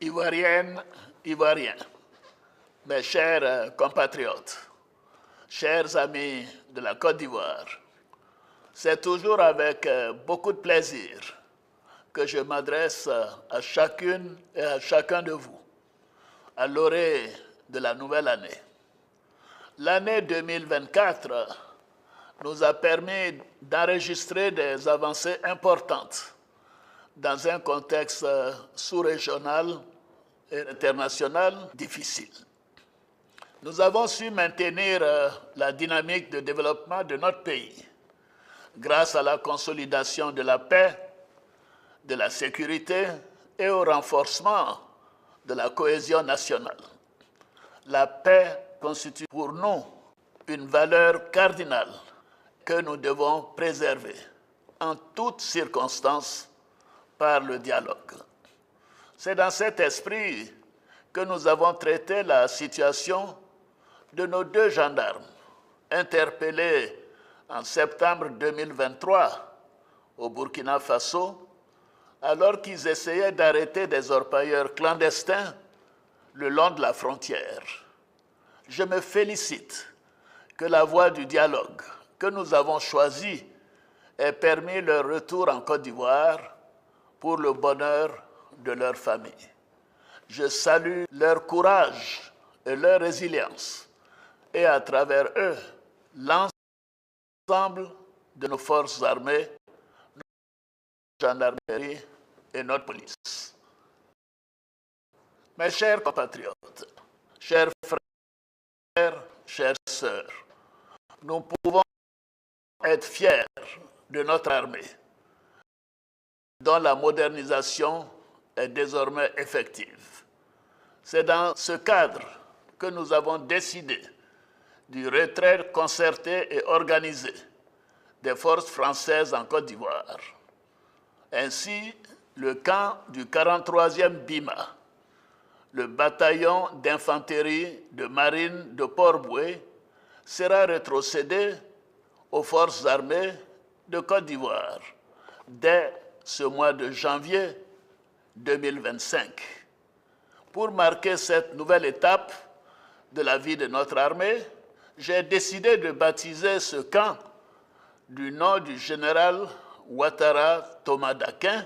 Ivoiriennes, Ivoiriens, mes chers compatriotes, chers amis de la Côte d'Ivoire, c'est toujours avec beaucoup de plaisir que je m'adresse à chacune et à chacun de vous à l'orée de la nouvelle année. L'année 2024 nous a permis d'enregistrer des avancées importantes dans un contexte sous-régional et international difficile. Nous avons su maintenir la dynamique de développement de notre pays grâce à la consolidation de la paix, de la sécurité et au renforcement de la cohésion nationale. La paix constitue pour nous une valeur cardinale que nous devons préserver en toutes circonstances par le dialogue. C'est dans cet esprit que nous avons traité la situation de nos deux gendarmes interpellés en septembre 2023 au Burkina Faso alors qu'ils essayaient d'arrêter des orpailleurs clandestins le long de la frontière. Je me félicite que la voie du dialogue que nous avons choisie ait permis leur retour en Côte d'Ivoire pour le bonheur de leur famille. Je salue leur courage et leur résilience et à travers eux, l'ensemble de nos forces armées, notre gendarmerie et notre police. Mes chers compatriotes, chers frères, chères sœurs, nous pouvons être fiers de notre armée, dont la modernisation est désormais effective. C'est dans ce cadre que nous avons décidé du retrait concerté et organisé des forces françaises en Côte d'Ivoire. Ainsi, le camp du 43e BIMA, le bataillon d'infanterie de marine de Port-Bouët, sera rétrocédé aux forces armées de Côte d'Ivoire dès ce mois de janvier 2025. Pour marquer cette nouvelle étape de la vie de notre armée, j'ai décidé de baptiser ce camp du nom du général Ouattara Thomas Dakin,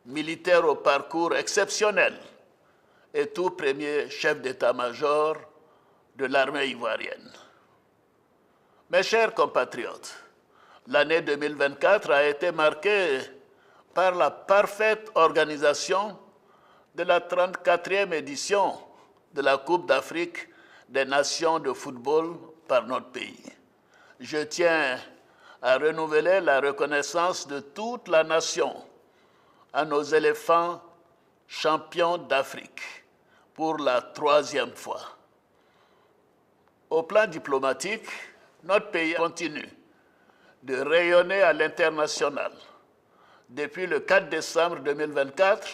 militaire au parcours exceptionnel et tout premier chef d'état-major de l'armée ivoirienne. Mes chers compatriotes, l'année 2024 a été marquée par la parfaite organisation de la 34e édition de la Coupe d'Afrique des Nations de football par notre pays. Je tiens à renouveler la reconnaissance de toute la nation à nos éléphants champions d'Afrique pour la 3e fois. Au plan diplomatique, notre pays continue de rayonner à l'international. Depuis le 4 décembre 2024,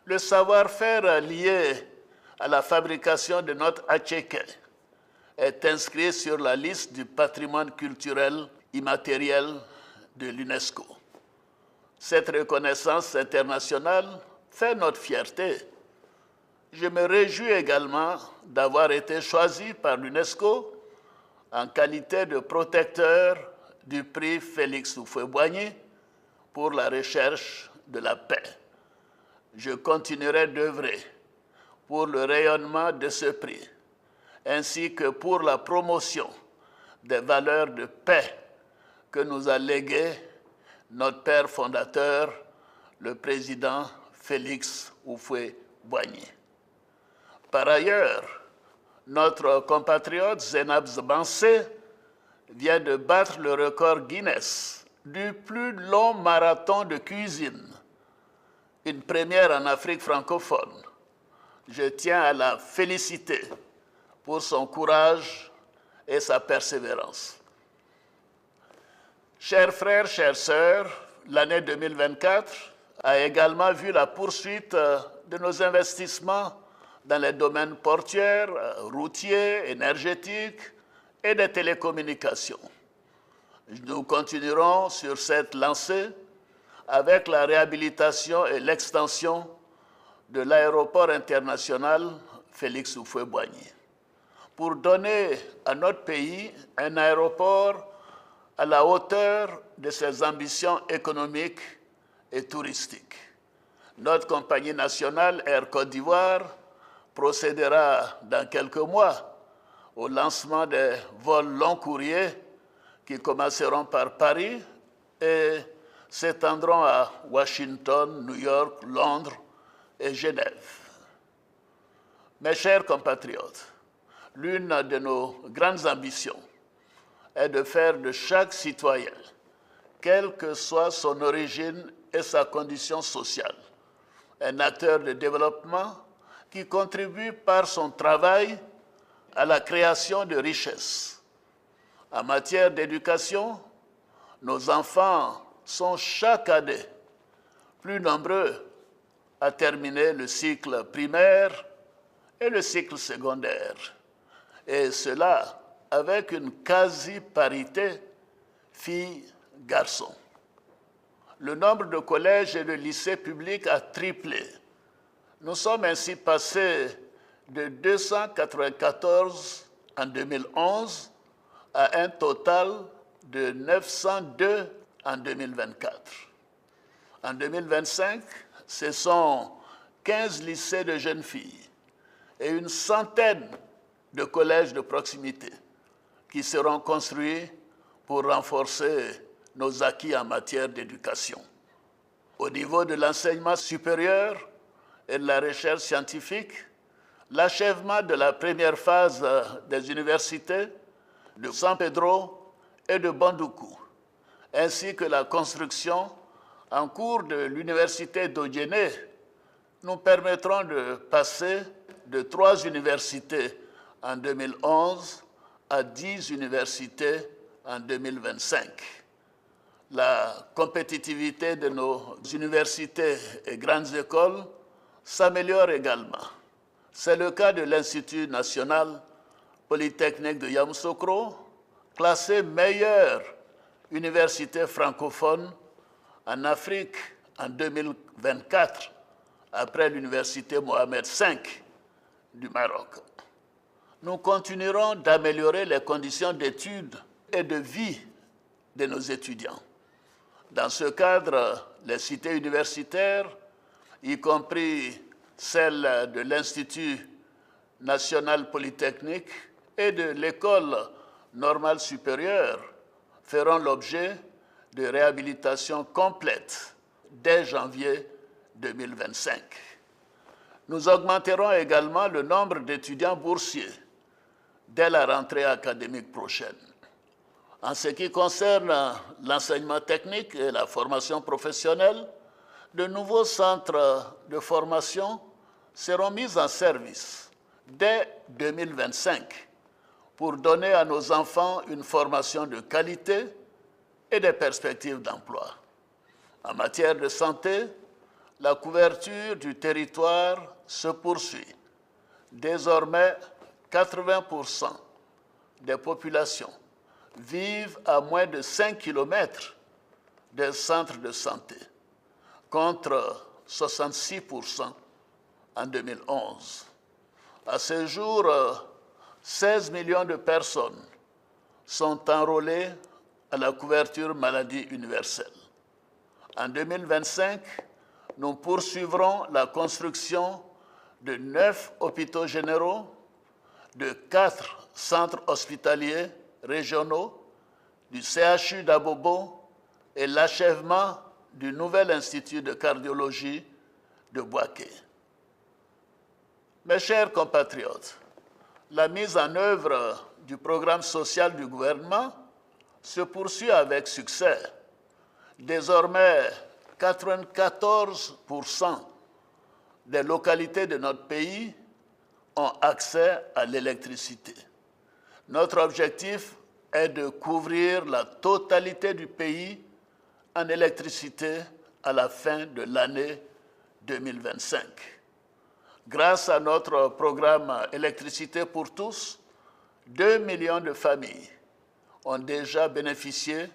le savoir-faire lié à la fabrication de notre attiéké est inscrit sur la liste du patrimoine culturel immatériel de l'UNESCO. Cette reconnaissance internationale fait notre fierté. Je me réjouis également d'avoir été choisi par l'UNESCO en qualité de protecteur du prix Félix Houphouët-Boigny pour la recherche de la paix. Je continuerai d'œuvrer pour le rayonnement de ce prix, ainsi que pour la promotion des valeurs de paix que nous a léguées notre père fondateur, le président Félix Houphouët-Boigny. Par ailleurs, notre compatriote Zeinab Bansé vient de battre le record Guinness du plus long marathon de cuisine, une première en Afrique francophone. Je tiens à la féliciter pour son courage et sa persévérance. Chers frères, chères sœurs, l'année 2024 a également vu la poursuite de nos investissements dans les domaines portuaires, routiers, énergétiques et des télécommunications. Nous continuerons sur cette lancée avec la réhabilitation et l'extension de l'aéroport international Félix Houphouët-Boigny pour donner à notre pays un aéroport à la hauteur de ses ambitions économiques et touristiques. Notre compagnie nationale Air Côte d'Ivoire procédera dans quelques mois au lancement des vols long courriers qui commenceront par Paris et s'étendront à Washington, New York, Londres et Genève. Mes chers compatriotes, l'une de nos grandes ambitions est de faire de chaque citoyen, quelle que soit son origine et sa condition sociale, un acteur de développement qui contribue par son travail à la création de richesses. En matière d'éducation, nos enfants sont chaque année plus nombreux à terminer le cycle primaire et le cycle secondaire, et cela avec une quasi-parité filles-garçons. Le nombre de collèges et de lycées publics a triplé. Nous sommes ainsi passés de 294 en 2011 à un total de 902 en 2024. En 2025, ce sont 15 lycées de jeunes filles et une centaine de collèges de proximité qui seront construits pour renforcer nos acquis en matière d'éducation. Au niveau de l'enseignement supérieur et de la recherche scientifique, l'achèvement de la première phase des universités de San Pedro et de Bandoukou, ainsi que la construction en cours de l'université d'Odjéné, nous permettront de passer de 3 universités en 2011 à 10 universités en 2025. La compétitivité de nos universités et grandes écoles s'améliore également. C'est le cas de l'Institut national polytechnique de Yamoussoukro, classé meilleure université francophone en Afrique en 2024, après l'université Mohamed V du Maroc. Nous continuerons d'améliorer les conditions d'études et de vie de nos étudiants. Dans ce cadre, les cités universitaires, y compris celles de l'Institut national polytechnique et de l'École normale supérieure, feront l'objet de réhabilitation complète dès janvier 2025. Nous augmenterons également le nombre d'étudiants boursiers dès la rentrée académique prochaine. En ce qui concerne l'enseignement technique et la formation professionnelle, de nouveaux centres de formation seront mis en service dès 2025 pour donner à nos enfants une formation de qualité et des perspectives d'emploi. En matière de santé, la couverture du territoire se poursuit. Désormais, 80% des populations vivent à moins de 5 km des centres de santé, contre 66% en 2011. À ce jour, 16 millions de personnes sont enrôlées à la couverture maladie universelle. En 2025, nous poursuivrons la construction de 9 hôpitaux généraux, de 4 centres hospitaliers régionaux, du CHU d'Abobo et l'achèvement du nouvel institut de cardiologie de Bouaké. Mes chers compatriotes, la mise en œuvre du programme social du gouvernement se poursuit avec succès. Désormais, 94% des localités de notre pays ont accès à l'électricité. Notre objectif est de couvrir la totalité du pays en électricité à la fin de l'année 2025. Grâce à notre programme Électricité pour tous, 2 millions de familles ont déjà bénéficié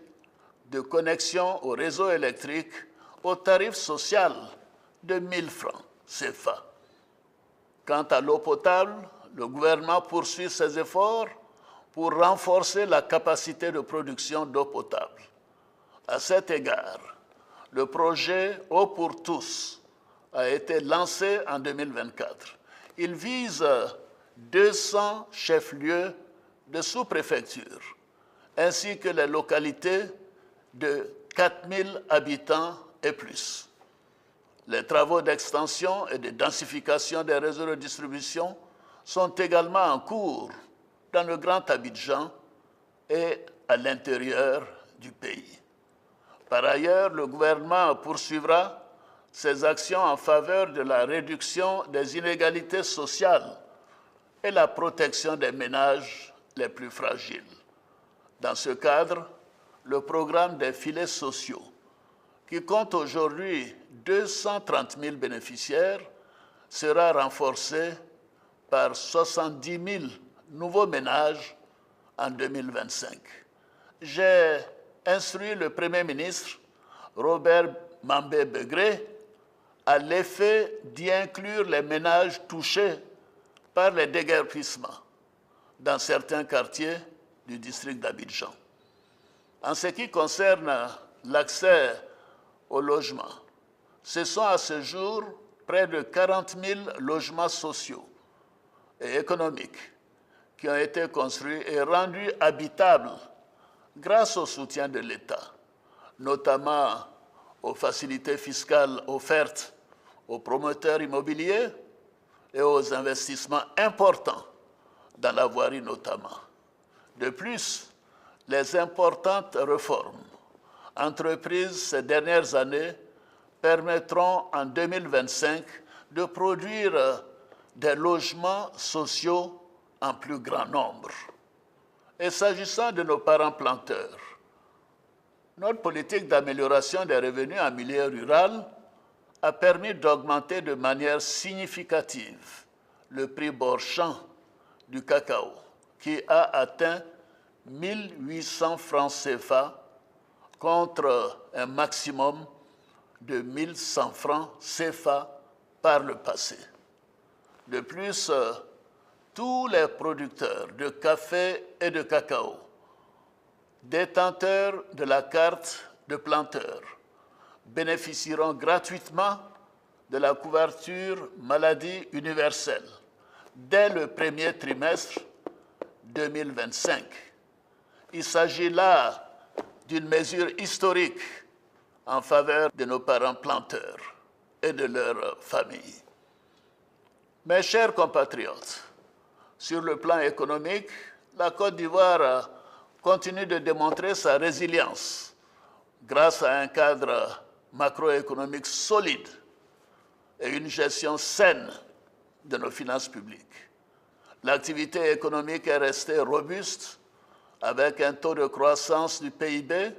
de connexions au réseau électrique au tarif social de 1 000 francs CFA. Quant à l'eau potable, le gouvernement poursuit ses efforts pour renforcer la capacité de production d'eau potable. À cet égard, le projet Eau pour tous a été lancé en 2024. Il vise 200 chefs-lieux de sous-préfecture, ainsi que les localités de 4 000 habitants et plus. Les travaux d'extension et de densification des réseaux de distribution sont également en cours dans le Grand Abidjan et à l'intérieur du pays. Par ailleurs, le gouvernement poursuivra ses actions en faveur de la réduction des inégalités sociales et la protection des ménages les plus fragiles. Dans ce cadre, le programme des filets sociaux, qui compte aujourd'hui 230 000 bénéficiaires, sera renforcé par 70 000 nouveaux ménages en 2025. J'ai instruit le Premier ministre, Robert Mambé-Begré, à l'effet d'y inclure les ménages touchés par les déguerpissements dans certains quartiers du district d'Abidjan. En ce qui concerne l'accès au logement, ce sont à ce jour près de 40 000 logements sociaux et économiques qui ont été construits et rendus habitables grâce au soutien de l'État, notamment aux facilités fiscales offertes aux promoteurs immobiliers et aux investissements importants dans la voirie notamment. De plus, les importantes réformes entreprises ces dernières années permettront en 2025 de produire des logements sociaux en plus grand nombre. Et s'agissant de nos parents planteurs, notre politique d'amélioration des revenus en milieu rural a permis d'augmenter de manière significative le prix bord champ du cacao, qui a atteint 1 800 francs CFA contre un maximum de 1 100 francs CFA par le passé. De plus, tous les producteurs de café et de cacao, détenteurs de la carte de planteur, bénéficieront gratuitement de la couverture maladie universelle dès le premier trimestre 2025. Il s'agit là d'une mesure historique en faveur de nos parents planteurs et de leurs familles. Mes chers compatriotes, sur le plan économique, la Côte d'Ivoire continue de démontrer sa résilience grâce à un cadre macroéconomique solide et une gestion saine de nos finances publiques. L'activité économique est restée robuste avec un taux de croissance du PIB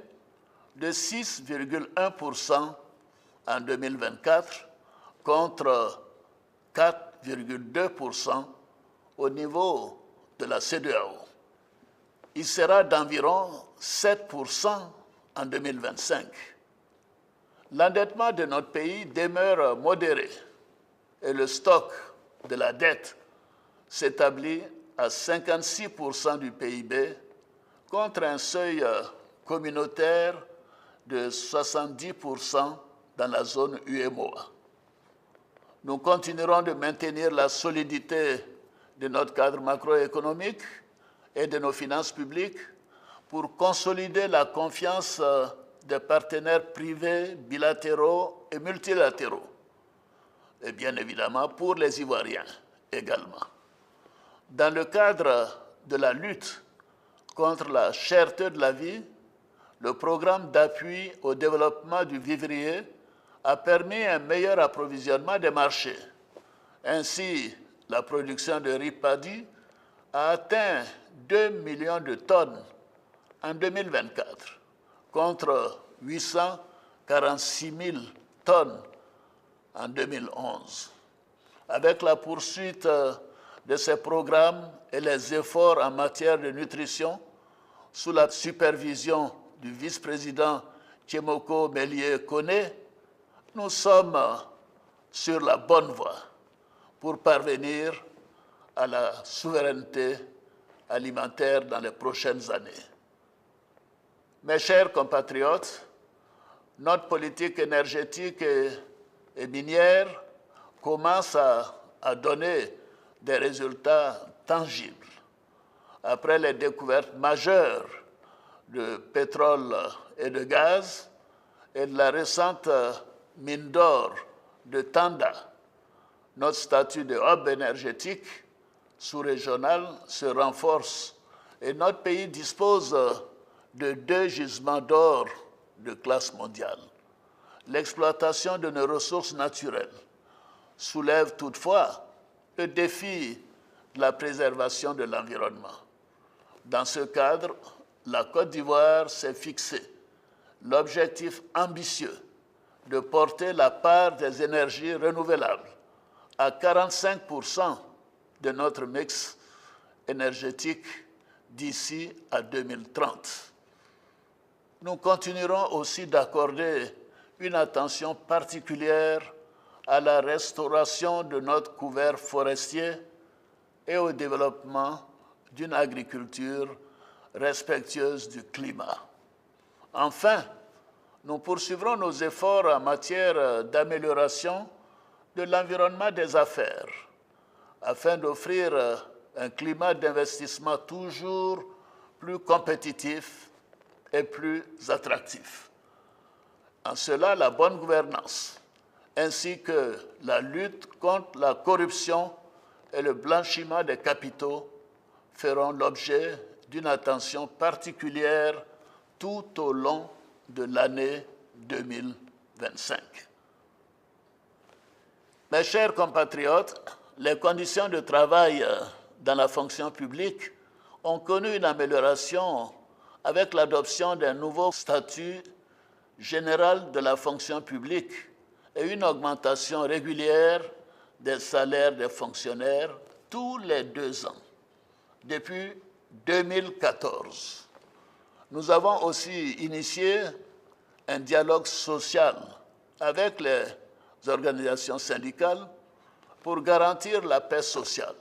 de 6,1% en 2024 contre 4,2% au niveau de la CEDEAO. Il sera d'environ 7% en 2025. L'endettement de notre pays demeure modéré et le stock de la dette s'établit à 56% du PIB contre un seuil communautaire de 70% dans la zone UEMOA. Nous continuerons de maintenir la solidité de notre cadre macroéconomique et de nos finances publiques pour consolider la confiance des partenaires privés, bilatéraux et multilatéraux, et bien évidemment pour les Ivoiriens également. Dans le cadre de la lutte contre la cherté de la vie, le programme d'appui au développement du vivrier a permis un meilleur approvisionnement des marchés. Ainsi, la production de riz paddy a atteint 2 millions de tonnes en 2024, contre 846 000 tonnes en 2011. Avec la poursuite de ces programmes et les efforts en matière de nutrition, sous la supervision du vice-président Tchemoko Mélié-Koné, nous sommes sur la bonne voie pour parvenir à la souveraineté alimentaire dans les prochaines années. Mes chers compatriotes, notre politique énergétique et minière commence à donner des résultats tangibles. Après les découvertes majeures de pétrole et de gaz et de la récente mine d'or de Tanda, notre statut de hub énergétique sous-régional se renforce et notre pays dispose de 2 gisements d'or de classe mondiale. L'exploitation de nos ressources naturelles soulève toutefois le défi de la préservation de l'environnement. Dans ce cadre, la Côte d'Ivoire s'est fixé l'objectif ambitieux de porter la part des énergies renouvelables à 45% de notre mix énergétique d'ici à 2030. Nous continuerons aussi d'accorder une attention particulière à la restauration de notre couvert forestier et au développement d'une agriculture respectueuse du climat. Enfin, nous poursuivrons nos efforts en matière d'amélioration de l'environnement des affaires, afin d'offrir un climat d'investissement toujours plus compétitif et plus attractif. En cela, la bonne gouvernance, ainsi que la lutte contre la corruption et le blanchiment des capitaux feront l'objet d'une attention particulière tout au long de l'année 2025. Mes chers compatriotes, les conditions de travail dans la fonction publique ont connu une amélioration avec l'adoption d'un nouveau statut général de la fonction publique et une augmentation régulière des salaires des fonctionnaires tous les 2 ans, depuis 2014. Nous avons aussi initié un dialogue social avec les organisations syndicales pour garantir la paix sociale.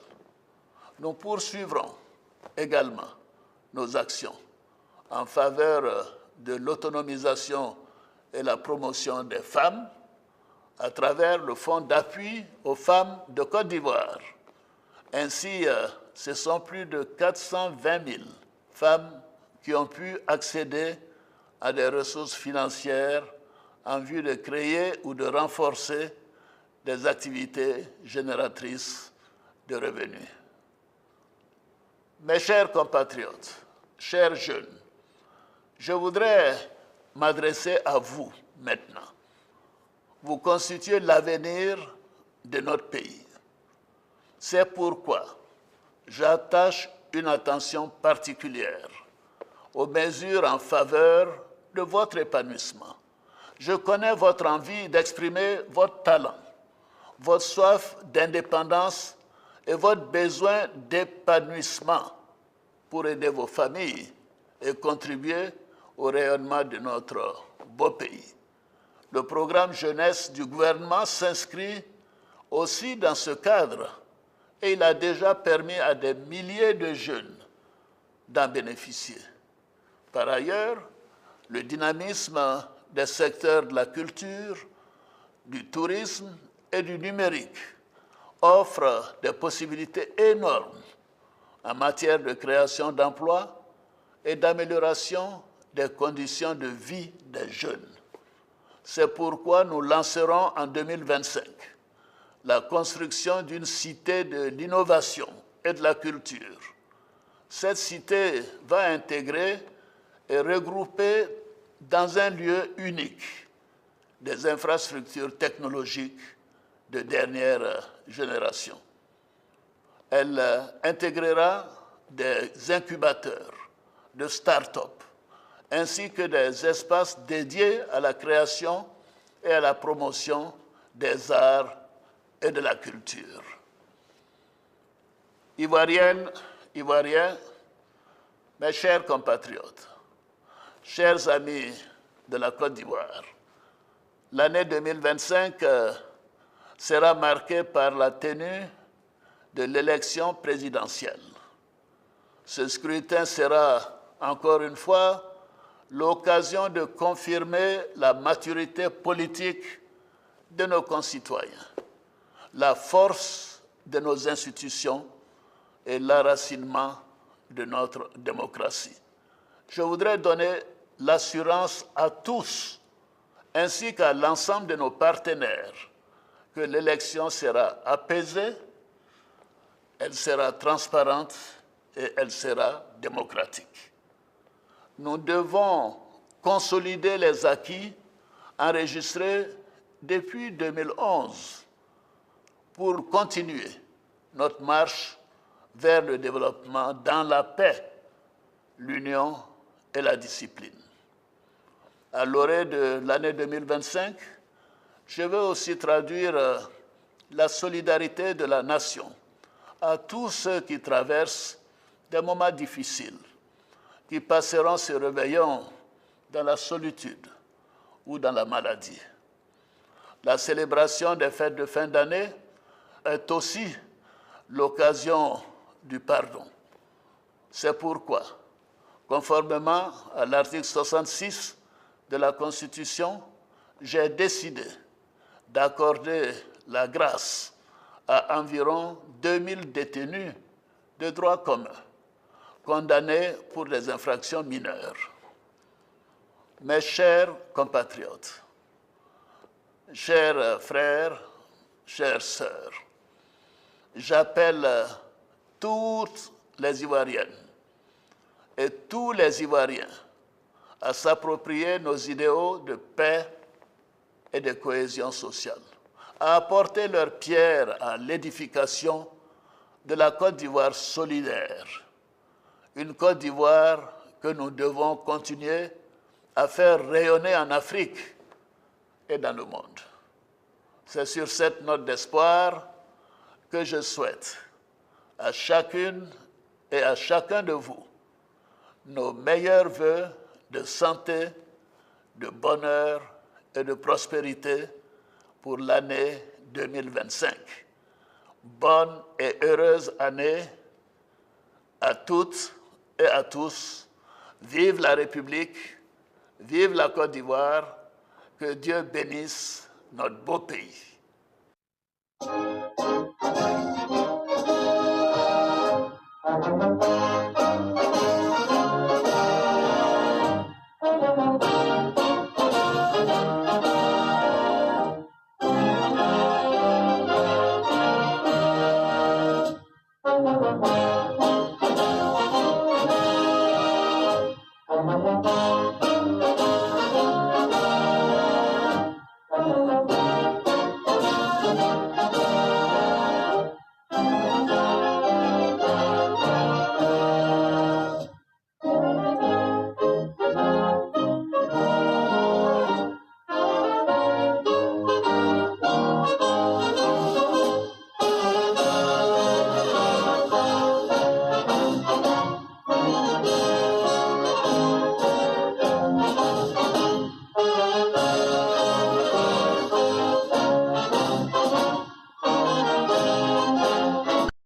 Nous poursuivrons également nos actions en faveur de l'autonomisation et la promotion des femmes à travers le Fonds d'appui aux femmes de Côte d'Ivoire. Ainsi, ce sont plus de 420 000 femmes qui ont pu accéder à des ressources financières en vue de créer ou de renforcer des activités génératrices de revenus. Mes chers compatriotes, chers jeunes, je voudrais m'adresser à vous maintenant. Vous constituez l'avenir de notre pays. C'est pourquoi j'attache une attention particulière aux mesures en faveur de votre épanouissement. Je connais votre envie d'exprimer votre talent, votre soif d'indépendance et votre besoin d'épanouissement pour aider vos familles et contribuer au rayonnement de notre beau pays. Le programme jeunesse du gouvernement s'inscrit aussi dans ce cadre et il a déjà permis à des milliers de jeunes d'en bénéficier. Par ailleurs, le dynamisme des secteurs de la culture, du tourisme et du numérique offre des possibilités énormes en matière de création d'emplois et d'amélioration des conditions de vie des jeunes. C'est pourquoi nous lancerons en 2025 la construction d'une cité de l'innovation et de la culture. Cette cité va intégrer et regrouper dans un lieu unique des infrastructures technologiques de dernière génération. Elle intégrera des incubateurs de start-up ainsi que des espaces dédiés à la création et à la promotion des arts et de la culture. Ivoiriennes, Ivoiriens, mes chers compatriotes, chers amis de la Côte d'Ivoire, l'année 2025 sera marquée par la tenue de l'élection présidentielle. Ce scrutin sera, encore une fois, l'occasion de confirmer la maturité politique de nos concitoyens, la force de nos institutions et l'enracinement de notre démocratie. Je voudrais donner l'assurance à tous, ainsi qu'à l'ensemble de nos partenaires, que l'élection sera apaisée, elle sera transparente et elle sera démocratique. Nous devons consolider les acquis enregistrés depuis 2011 pour continuer notre marche vers le développement dans la paix, l'union et la discipline. À l'orée de l'année 2025, je veux aussi traduire la solidarité de la nation à tous ceux qui traversent des moments difficiles, qui passeront ce réveillon dans la solitude ou dans la maladie. La célébration des fêtes de fin d'année est aussi l'occasion du pardon. C'est pourquoi, conformément à l'article 66 de la Constitution, j'ai décidé d'accorder la grâce à environ 2000 détenus de droit commun, condamnés pour des infractions mineures. Mes chers compatriotes, chers frères, chères sœurs, j'appelle toutes les Ivoiriennes et tous les Ivoiriens à s'approprier nos idéaux de paix et de cohésion sociale, à apporter leur pierre à l'édification de la Côte d'Ivoire solidaire, une Côte d'Ivoire que nous devons continuer à faire rayonner en Afrique et dans le monde. C'est sur cette note d'espoir que je souhaite à chacune et à chacun de vous nos meilleurs vœux de santé, de bonheur et de prospérité pour l'année 2025. Bonne et heureuse année à toutes et à tous. Vive la République, vive la Côte d'Ivoire, que Dieu bénisse notre beau pays.